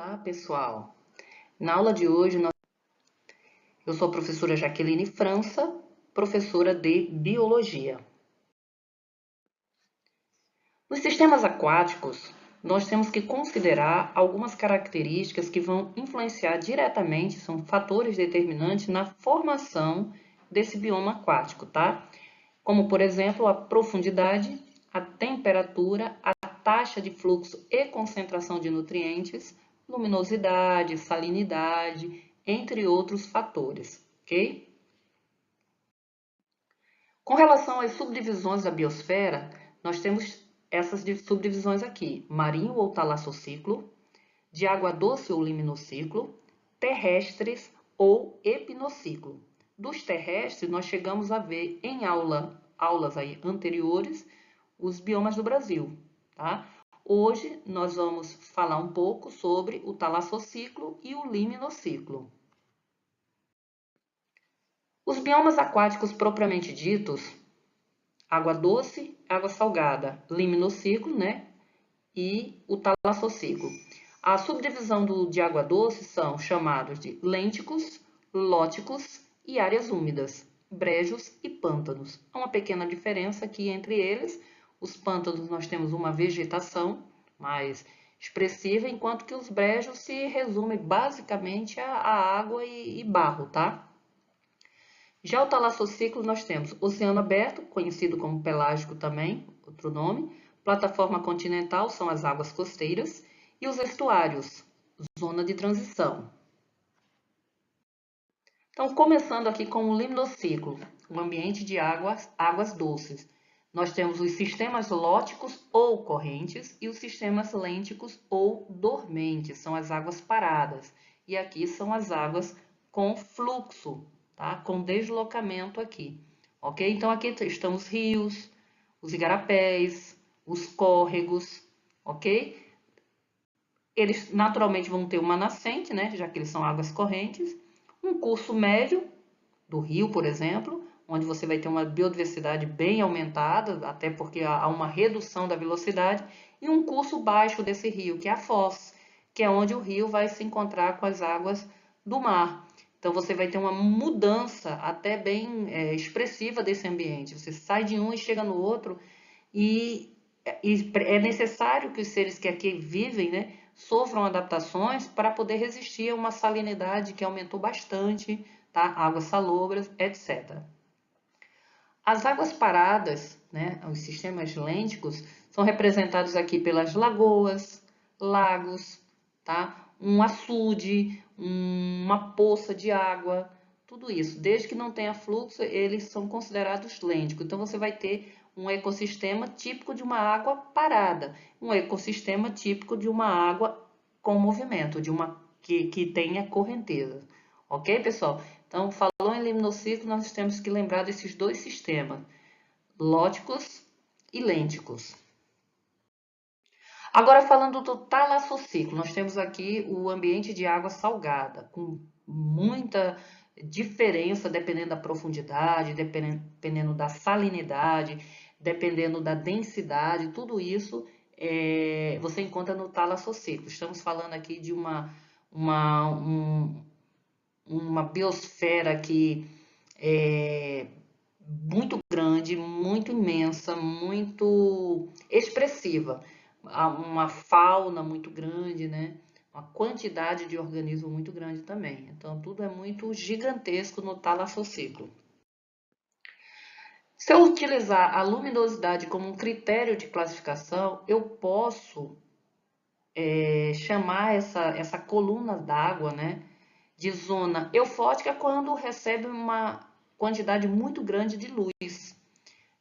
Olá, pessoal! Na aula de hoje, eu sou a professora Jaqueline França, professora de Biologia. Nos sistemas aquáticos, nós temos que considerar algumas características que vão influenciar diretamente, são fatores determinantes na formação desse bioma aquático, tá? Como, por exemplo, a profundidade, a temperatura, a taxa de fluxo e concentração de nutrientes, luminosidade, salinidade, entre outros fatores, ok? Com relação às subdivisões da biosfera, nós temos essas subdivisões aqui: marinho ou talassociclo, de água doce ou liminociclo, terrestres ou epinociclo. Dos terrestres, nós chegamos a ver em aulas aí anteriores os biomas do Brasil, tá? Hoje nós vamos falar um pouco sobre o talassociclo e o liminociclo. Os biomas aquáticos propriamente ditos, água doce, água salgada, liminociclo, né? E o talassociclo. A subdivisão de água doce são chamados de lênticos, lóticos e áreas úmidas, brejos e pântanos. Há uma pequena diferença aqui entre eles. Os pântanos nós temos uma vegetação mais expressiva, enquanto que os brejos se resumem basicamente a água e barro, tá? Já o talassociclo nós temos oceano aberto, conhecido como pelágico também, outro nome, plataforma continental são as águas costeiras e os estuários, zona de transição. Então, começando aqui com o liminociclo, o ambiente de águas doces. Nós temos os sistemas lóticos ou correntes e os sistemas lênticos ou dormentes, são as águas paradas. E aqui são as águas com fluxo, tá? Com deslocamento aqui, ok? Então, aqui estão os rios, os igarapés, os córregos, ok? Eles naturalmente vão ter uma nascente, né? Já que eles são águas correntes. Um curso médio do rio, por exemplo, onde você vai ter uma biodiversidade bem aumentada, até porque há uma redução da velocidade, e um curso baixo desse rio, que é a foz, que é onde o rio vai se encontrar com as águas do mar. Então, você vai ter uma mudança até bem expressiva desse ambiente. Você sai de um e chega no outro, e é necessário que os seres que aqui vivem, né, sofram adaptações para poder resistir a uma salinidade que aumentou bastante, tá? Águas salobras, etc. As águas paradas, né, os sistemas lênticos, são representados aqui pelas lagoas, lagos, tá? Um açude, uma poça de água, tudo isso. Desde que não tenha fluxo, eles são considerados lênticos. Então, você vai ter um ecossistema típico de uma água parada, um ecossistema típico de uma água com movimento, de uma que tenha correnteza. Ok, pessoal? Então, falou em liminociclo, nós temos que lembrar desses dois sistemas, lóticos e lênticos. Agora, falando do talassociclo, nós temos aqui o ambiente de água salgada, com muita diferença dependendo da profundidade, dependendo da salinidade, dependendo da densidade, tudo isso você encontra no talassociclo. Estamos falando aqui de uma biosfera que é muito grande, muito imensa, muito expressiva. Há uma fauna muito grande, né? Uma quantidade de organismos muito grande também. Então, tudo é muito gigantesco no talassociclo. Se eu utilizar a luminosidade como um critério de classificação, eu posso chamar essa coluna d'água, né, de zona eufótica quando recebe uma quantidade muito grande de luz.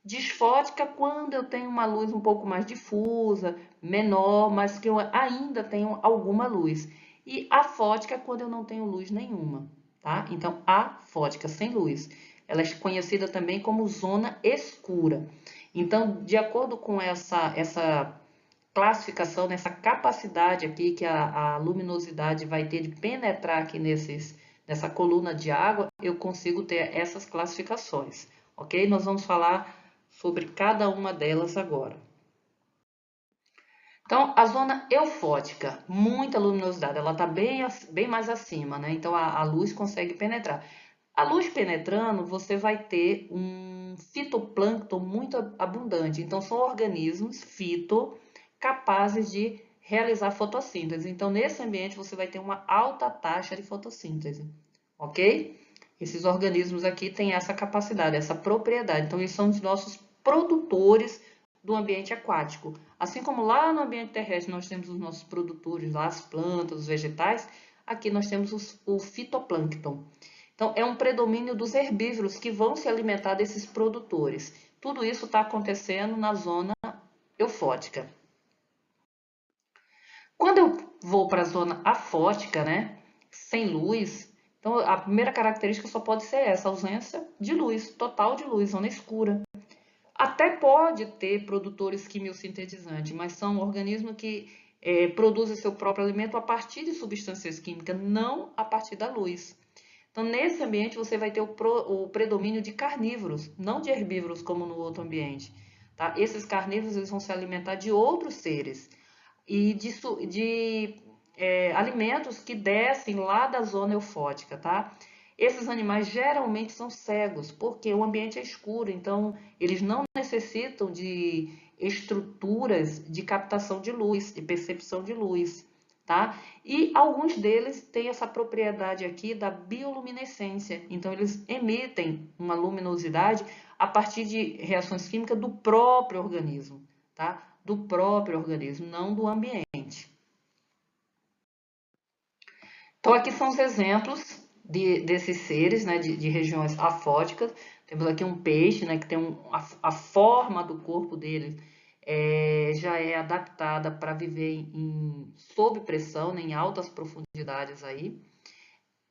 Disfótica quando eu tenho uma luz um pouco mais difusa, menor, mas que eu ainda tenho alguma luz. E afótica quando eu não tenho luz nenhuma, tá? Então, afótica, sem luz. Ela é conhecida também como zona escura. Então, de acordo com essa classificação, nessa capacidade aqui que a luminosidade vai ter de penetrar aqui nessa coluna de água, eu consigo ter essas classificações, ok? Nós vamos falar sobre cada uma delas agora. Então, a zona eufótica, muita luminosidade, ela está bem mais acima, né? Então, a luz consegue penetrar. A luz penetrando, você vai ter um fitoplâncton muito abundante. Então, são organismos fito capazes de realizar fotossíntese. Então, nesse ambiente, você vai ter uma alta taxa de fotossíntese, ok? Esses organismos aqui têm essa capacidade, essa propriedade. Então, eles são os nossos produtores do ambiente aquático. Assim como lá no ambiente terrestre nós temos os nossos produtores, lá as plantas, os vegetais, aqui nós temos o fitoplâncton. Então, é um predomínio dos herbívoros que vão se alimentar desses produtores. Tudo isso está acontecendo na zona eufótica. Quando eu vou para a zona afótica, né, sem luz, então a primeira característica só pode ser essa, ausência de luz, total de luz, zona escura. Até pode ter produtores quimiosintetizantes, mas são organismos que produzem seu próprio alimento a partir de substâncias químicas, não a partir da luz. Então, nesse ambiente, você vai ter o predomínio de carnívoros, não de herbívoros como no outro ambiente. Tá? Esses carnívoros eles vão se alimentar de outros seres e de alimentos que descem lá da zona eufótica, tá? Esses animais geralmente são cegos, porque o ambiente é escuro, então eles não necessitam de estruturas de captação de luz, de percepção de luz, tá? E alguns deles têm essa propriedade aqui da bioluminescência, então eles emitem uma luminosidade a partir de reações químicas do próprio organismo, tá? Do próprio organismo, não do ambiente. Então, aqui são os exemplos desses seres, né, de regiões afóticas. Temos aqui um peixe, né, que tem a forma do corpo dele já é adaptada para viver sob pressão, né, em altas profundidades aí.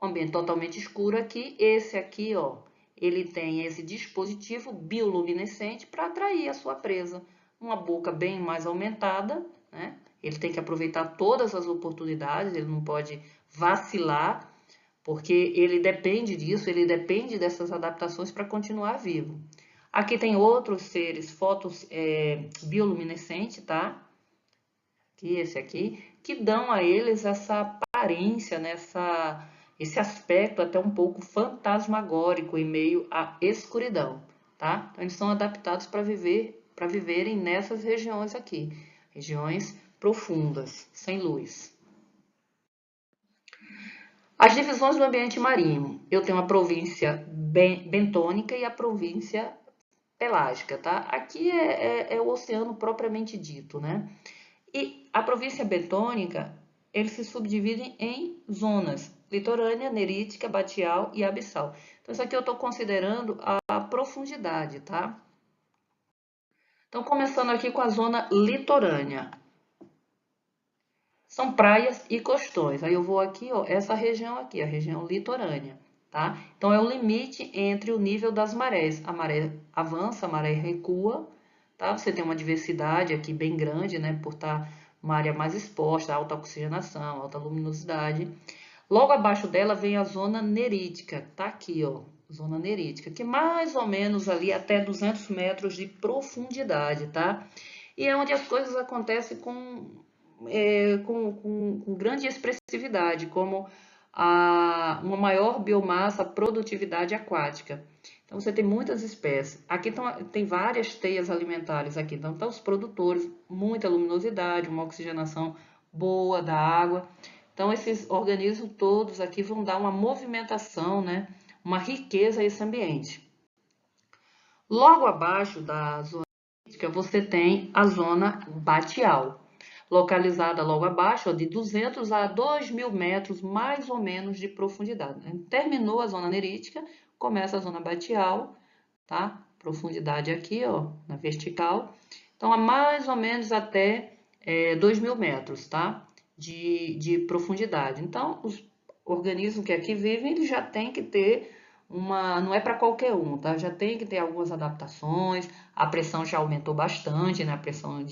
Um ambiente totalmente escuro aqui. Esse aqui, ó, ele tem esse dispositivo bioluminescente para atrair a sua presa. Uma boca bem mais aumentada, né? Ele tem que aproveitar todas as oportunidades, ele não pode vacilar, porque ele depende disso, ele depende dessas adaptações para continuar vivo. Aqui tem outros seres bioluminescentes, tá? Esse aqui, que dão a eles essa aparência, né? Esse aspecto até um pouco fantasmagórico em meio à escuridão, tá? Então, eles são adaptados para viverem nessas regiões aqui, regiões profundas, sem luz. As divisões do ambiente marinho. Eu tenho a província bentônica e a província pelágica, tá? Aqui é o oceano propriamente dito, né? E a província bentônica, eles se subdividem em zonas: litorânea, nerítica, batial e abissal. Então, isso aqui eu estou considerando a profundidade, tá? Então, começando aqui com a zona litorânea. São praias e costões. Aí eu vou aqui, ó, essa região aqui, a região litorânea, tá? Então, é o limite entre o nível das marés. A maré avança, a maré recua, tá? Você tem uma diversidade aqui bem grande, né? Por estar uma área mais exposta, alta oxigenação, alta luminosidade. Logo abaixo dela vem a zona nerítica, tá aqui, ó, zona nerítica, que mais ou menos ali até 200 metros de profundidade, tá? E é onde as coisas acontecem com grande expressividade, como uma maior biomassa, produtividade aquática. Então, você tem muitas espécies. Aqui tem várias teias alimentares, aqui. Então, estão os produtores, muita luminosidade, uma oxigenação boa da água. Então, esses organismos todos aqui vão dar uma movimentação, né? Uma riqueza a esse ambiente. Logo abaixo da zona crítica, você tem a zona batial, localizada logo abaixo, ó, de 200 a 2.000 metros, mais ou menos, de profundidade. Terminou a zona nerítica, começa a zona batial, tá? Profundidade aqui, ó, na vertical. Então, a mais ou menos até 2.000 metros, tá? De profundidade. Então, os organismos que aqui vivem, eles já têm que ter não é para qualquer um, tá? Já tem que ter algumas adaptações, a pressão já aumentou bastante, né? A pressão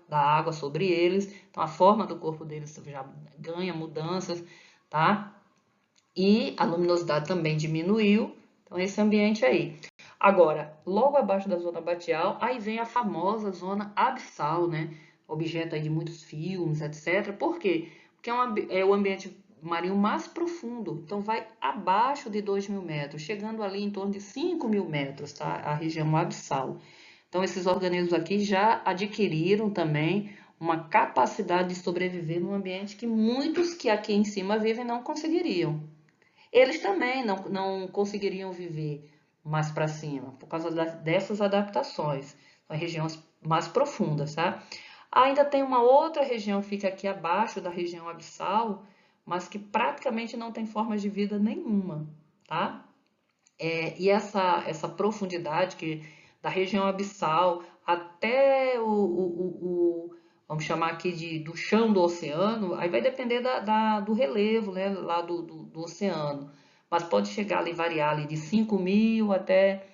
da água sobre eles, então a forma do corpo deles já ganha mudanças, tá? E a luminosidade também diminuiu, então esse ambiente aí. Agora, logo abaixo da zona batial, aí vem a famosa zona abissal, né? objeto aí de muitos filmes, etc. Por quê? Porque é o ambiente marinho mais profundo, então vai abaixo de 2.000 metros, chegando ali em torno de 5.000 metros, tá? A região abissal. Então, esses organismos aqui já adquiriram também uma capacidade de sobreviver num ambiente que muitos que aqui em cima vivem não conseguiriam. Eles também não conseguiriam viver mais para cima, por causa dessas adaptações. São regiões mais profundas, tá? Ainda tem uma outra região que fica aqui abaixo da região abissal, mas que praticamente não tem formas de vida nenhuma, tá? E essa profundidade da região abissal até vamos chamar aqui do chão do oceano, aí vai depender do relevo, né, lá do oceano. Mas pode chegar ali, variar ali de 5.000 até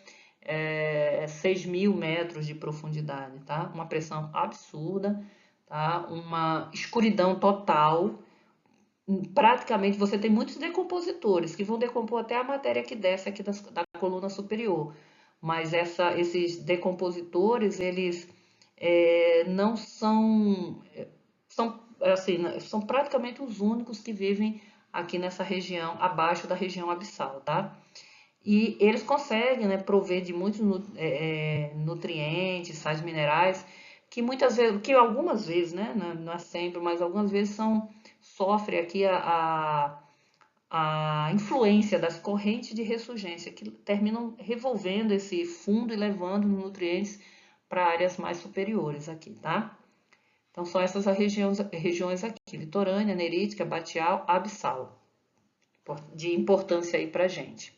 6.000 metros de profundidade, tá? Uma pressão absurda, tá? Uma escuridão total. Praticamente você tem muitos decompositores que vão decompor até a matéria que desce aqui da coluna superior. Mas esses decompositores, eles não são praticamente os únicos que vivem aqui nessa região, abaixo da região abissal, tá? E eles conseguem, né, prover de muitos nutrientes, sais minerais, que muitas vezes, que algumas vezes, né, não é sempre, mas algumas vezes sofre aqui a influência das correntes de ressurgência, que terminam revolvendo esse fundo e levando nutrientes para áreas mais superiores aqui, tá? Então, são essas as regiões aqui, litorânea, nerítica, batial, abissal, de importância aí para a gente.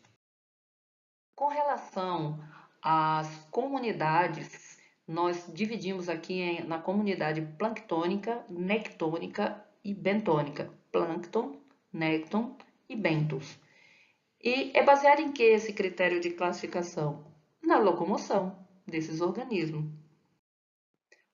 Com relação às comunidades, nós dividimos aqui na comunidade planctônica, nectônica e bentônica. Plâncton, nécton e bentos. E é baseado em que esse critério de classificação? Na locomoção desses organismos.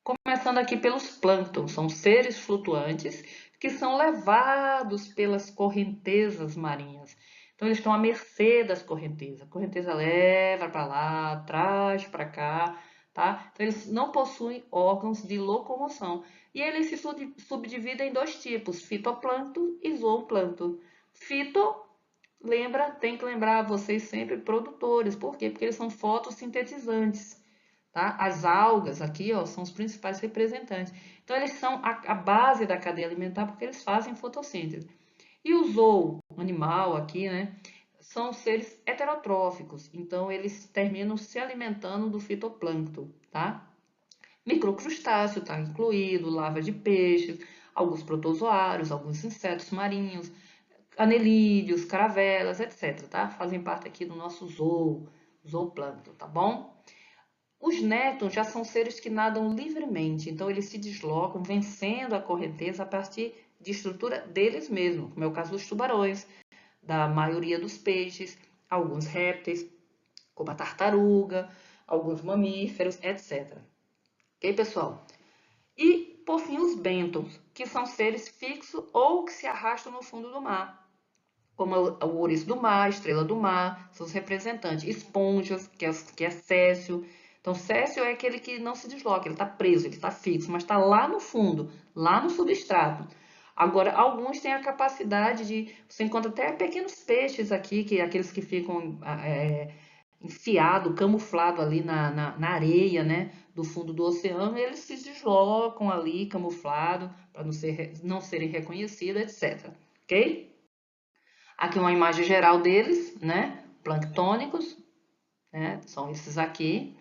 Começando aqui pelos plânctons, são seres flutuantes que são levados pelas correntezas marinhas. Então, eles estão à mercê das correntezas. A correnteza leva para lá, traz para cá, tá? Então, eles não possuem órgãos de locomoção. E eles se subdividem em dois tipos, fitoplâncton e zooplâncton. Fito, tem que lembrar vocês sempre produtores. Por quê? Porque eles são fotossintetizantes. Tá? As algas aqui, ó, são os principais representantes. Então, eles são a base da cadeia alimentar porque eles fazem fotossíntese. E o zoo, animal aqui, né, são seres heterotróficos. Então, eles terminam se alimentando do fitoplâncton, tá? Microcrustáceo está incluído, larva de peixes, alguns protozoários, alguns insetos marinhos, anelídeos, caravelas, etc, tá? Fazem parte aqui do nosso zooplâncton, tá bom? Os nétons já são seres que nadam livremente, então eles se deslocam vencendo a correnteza a partir de estrutura deles mesmos, como é o caso dos tubarões, da maioria dos peixes, alguns répteis, como a tartaruga, alguns mamíferos, etc. Ok, pessoal? E, por fim, os bentons, que são seres fixos ou que se arrastam no fundo do mar, como o ouriço do mar, a estrela do mar, são os representantes. Esponjas, que é céssio. Então, céssio é aquele que não se desloca, ele está preso, ele está fixo, mas está lá no fundo, lá no substrato. Agora, alguns têm a capacidade de... Você encontra até pequenos peixes aqui, aqueles que ficam enfiado, camuflado ali na areia, né, do fundo do oceano, eles se deslocam ali, camuflado, para não serem reconhecidos, etc. Ok? Aqui uma imagem geral deles, né? Planctônicos, né? São esses aqui.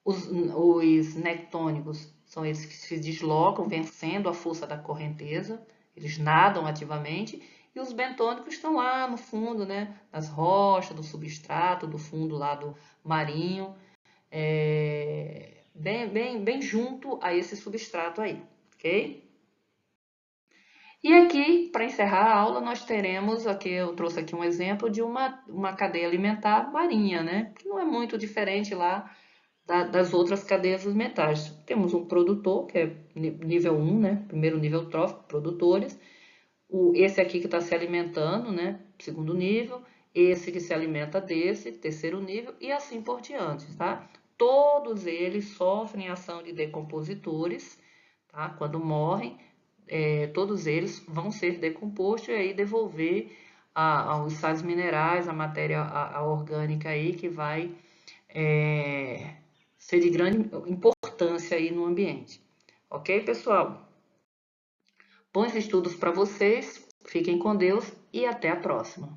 Os nectônicos são esses que se deslocam, vencendo a força da correnteza. Eles nadam ativamente. E os bentônicos estão lá no fundo, né? Nas rochas, do substrato, do fundo lá do marinho. Bem junto a esse substrato aí, ok? E aqui, para encerrar a aula, nós teremos, aqui eu trouxe aqui um exemplo de uma cadeia alimentar marinha, né? Que não é muito diferente lá das outras cadeias alimentares. Temos um produtor, que é nível 1, né? Primeiro nível trófico, produtores. Esse aqui que está se alimentando, né? Segundo nível. Esse que se alimenta desse, terceiro nível, e assim por diante, tá? Todos eles sofrem ação de decompositores, tá? Quando morrem, todos eles vão ser decompostos e aí devolver aos sais minerais, a matéria orgânica aí que vai ser de grande importância aí no ambiente. Ok, pessoal? Bons estudos para vocês, fiquem com Deus e até a próxima.